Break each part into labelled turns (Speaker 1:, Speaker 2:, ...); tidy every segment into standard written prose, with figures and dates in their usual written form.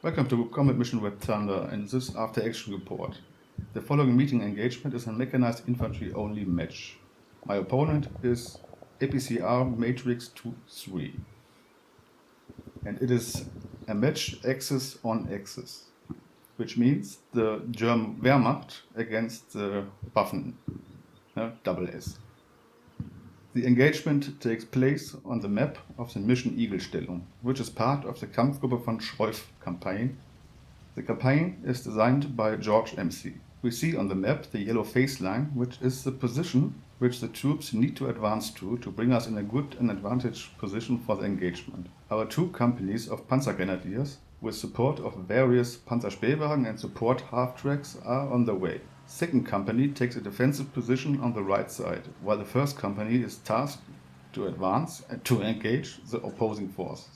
Speaker 1: Welcome to Combat Mission Red Thunder and this after-action report. The following meeting engagement is a mechanized infantry-only match. My opponent is APCR Matrix 2-3. And it is a match axis on axis, which means the German Wehrmacht against the Waffen, double S. The engagement takes place on the map of the mission Igelstellung, which is part of the Kampfgruppe von Schreuf campaign. The campaign is designed by George MC. We see on the map the yellow phase line, which is the position which the troops need to advance to bring us in a good and advantage position for the engagement. Our two companies of Panzer Grenadiers, with support of various Panzerspähwagen and support half-tracks, are on the way. Second company takes a defensive position on the right side, while the first company is tasked to advance and to engage the opposing force.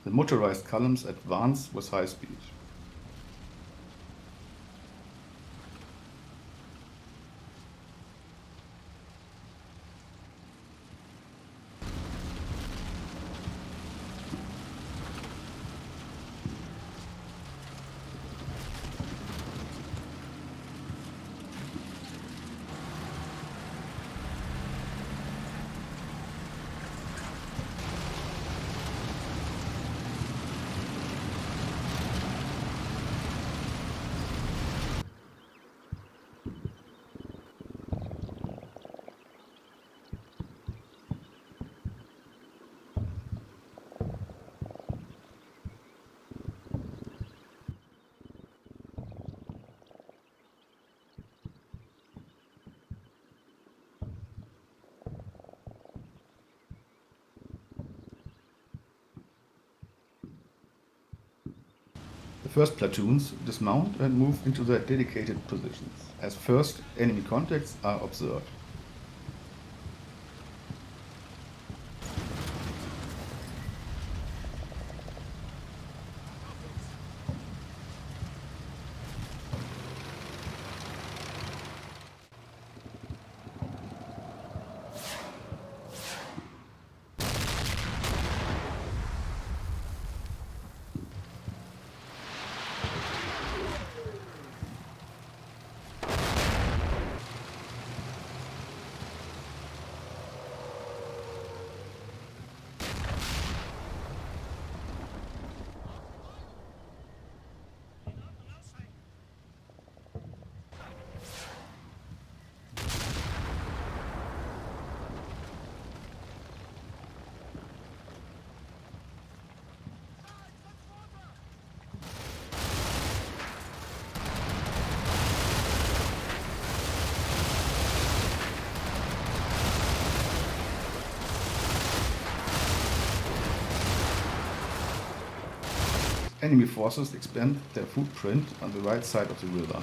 Speaker 1: The motorized columns advance with high speed. The first platoons dismount and move into their dedicated positions, as first enemy contacts are observed. Enemy forces expand their footprint on the right side of the river.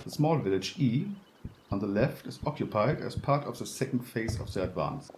Speaker 1: The small village E on the left is occupied as part of the second phase of the advance.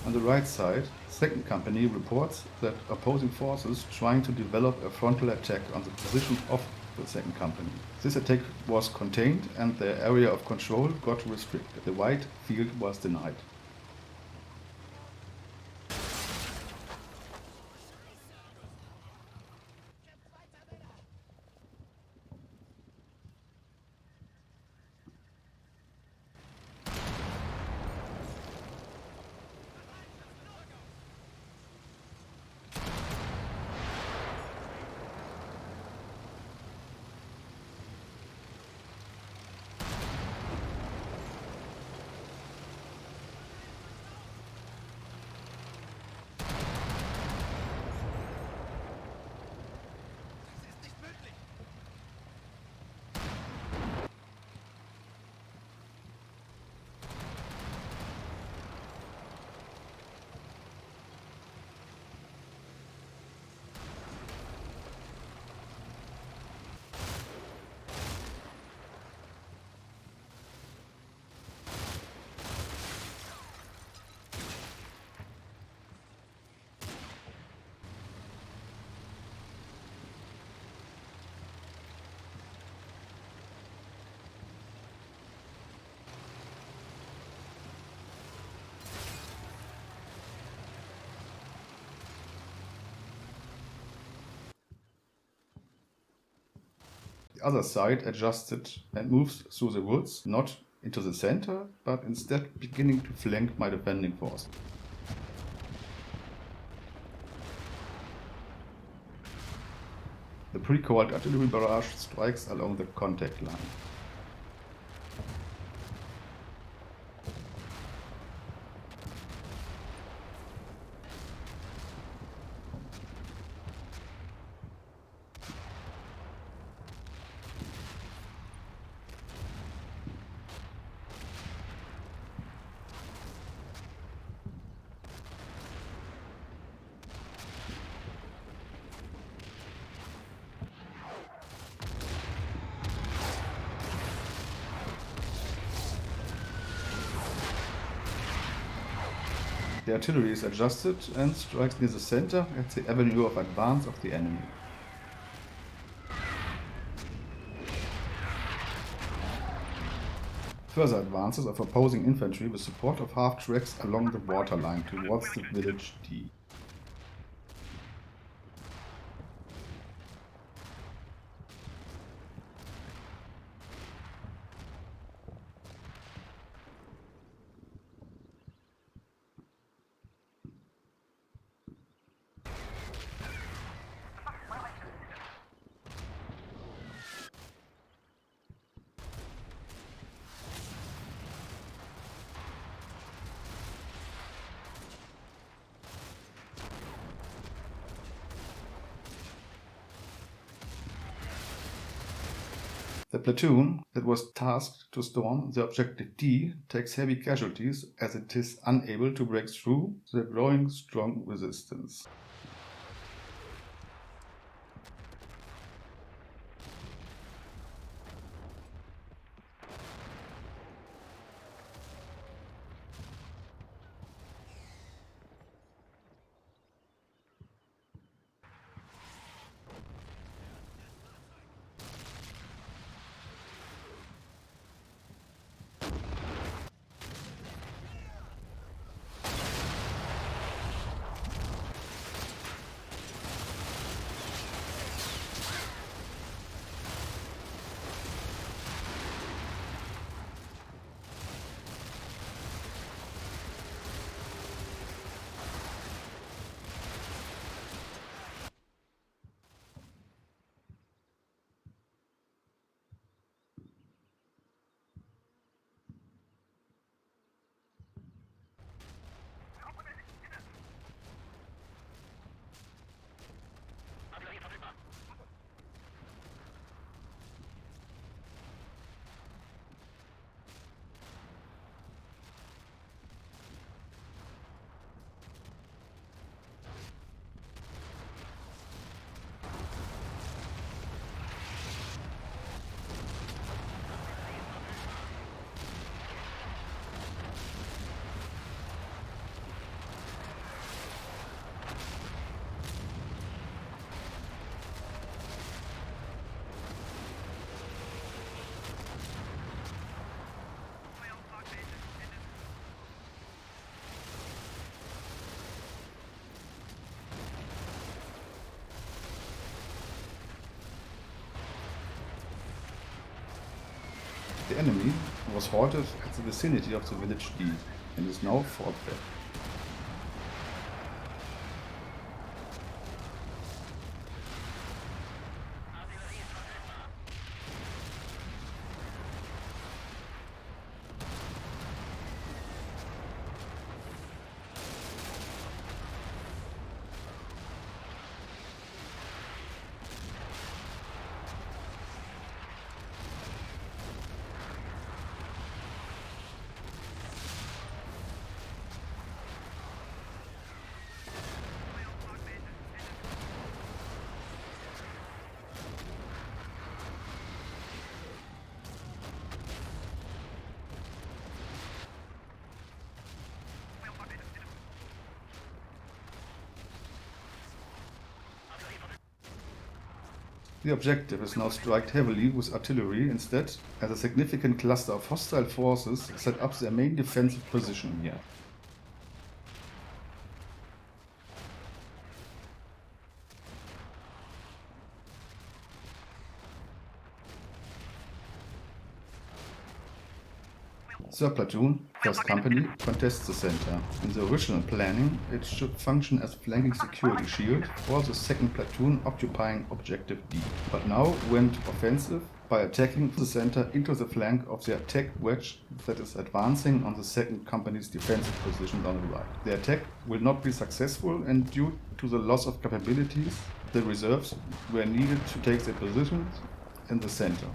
Speaker 1: On the right side, second company reports that opposing forces trying to develop a frontal attack on the position of the second company. This attack was contained and their area of control got restricted. The wide field was denied. The other side adjusted and moves through the woods, not into the center, but instead beginning to flank my defending force. The pre-called artillery barrage strikes along the contact line. The artillery is adjusted and strikes near the center at the avenue of advance of the enemy. Further advances of opposing infantry with support of half tracks along the waterline towards the village D. The platoon that was tasked to storm the objective D takes heavy casualties as it is unable to break through the growing strong resistance. The enemy was halted at the vicinity of the village D and is now fought back. The objective is now striked heavily with artillery instead, as a significant cluster of hostile forces set up their main defensive position here. Third platoon, first company, contests the center. In the original planning, it should function as a flanking security shield for the second platoon occupying objective D, but now went offensive by attacking the center into the flank of the attack wedge that is advancing on the second company's defensive position on the right. The attack will not be successful, and due to the loss of capabilities, the reserves were needed to take their positions in the center.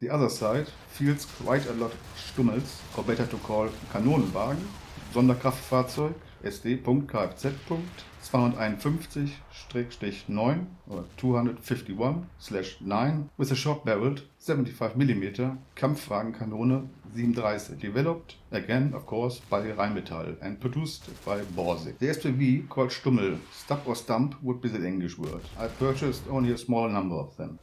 Speaker 1: The other side fields quite a lot Stummels, or better to call Kanonenwagen, Sonderkraftfahrzeug SD.Kfz.251-9 or 251/9 with a short-barreled 75mm Kampfwagenkanone 37, developed again, of course, by Rheinmetall and produced by Borsig. The SPV called Stummel, stub or stump would be the English word. I purchased only a small number of them.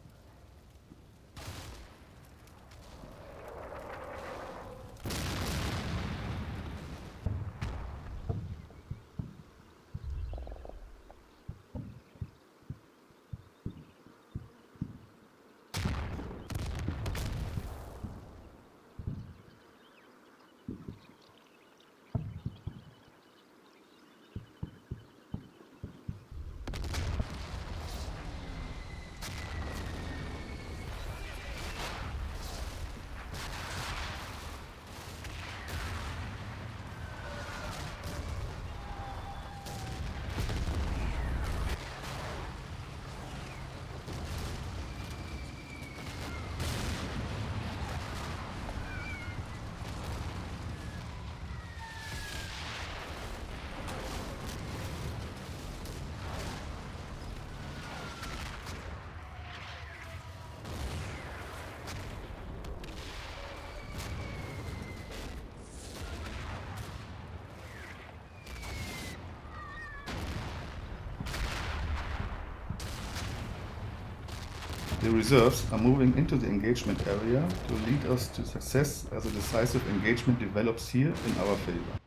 Speaker 1: The reserves are moving into the engagement area to lead us to success as a decisive engagement develops here in our favor.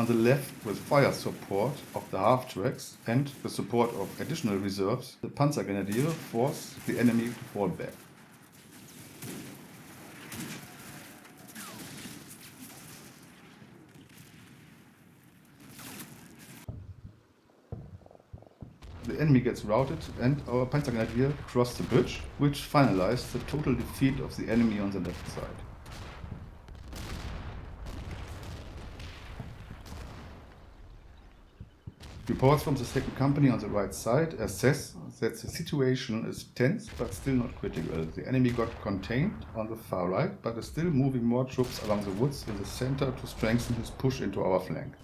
Speaker 1: on the left with fire support of the half-tracks and the support of additional reserves, the Panzergrenadier force the enemy to fall back. The enemy gets routed and our Panzergrenadier cross the bridge, which finalized the total defeat of the enemy on the left side. Reports from the second company on the right side assess that the situation is tense but still not critical. The enemy got contained on the far right but is still moving more troops along the woods in the center to strengthen his push into our flank.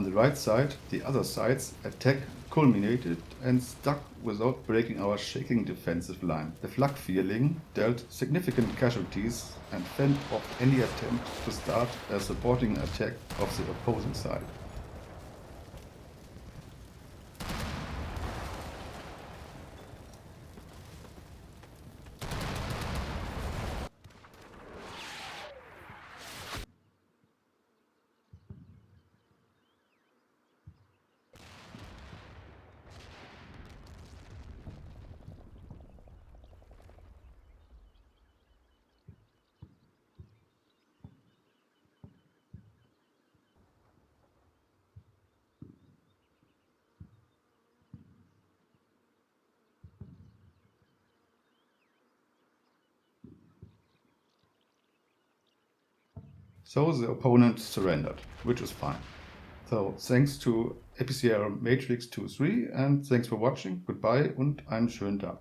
Speaker 1: On the right side, the other side's attack culminated and stuck without breaking our shaking defensive line. The Flak-Vierling dealt significant casualties and fended off any attempt to start a supporting attack of the opposing side. So the opponent surrendered, which is fine. So thanks to APCR Matrix 2.3 and thanks for watching. Goodbye und einen schönen Tag.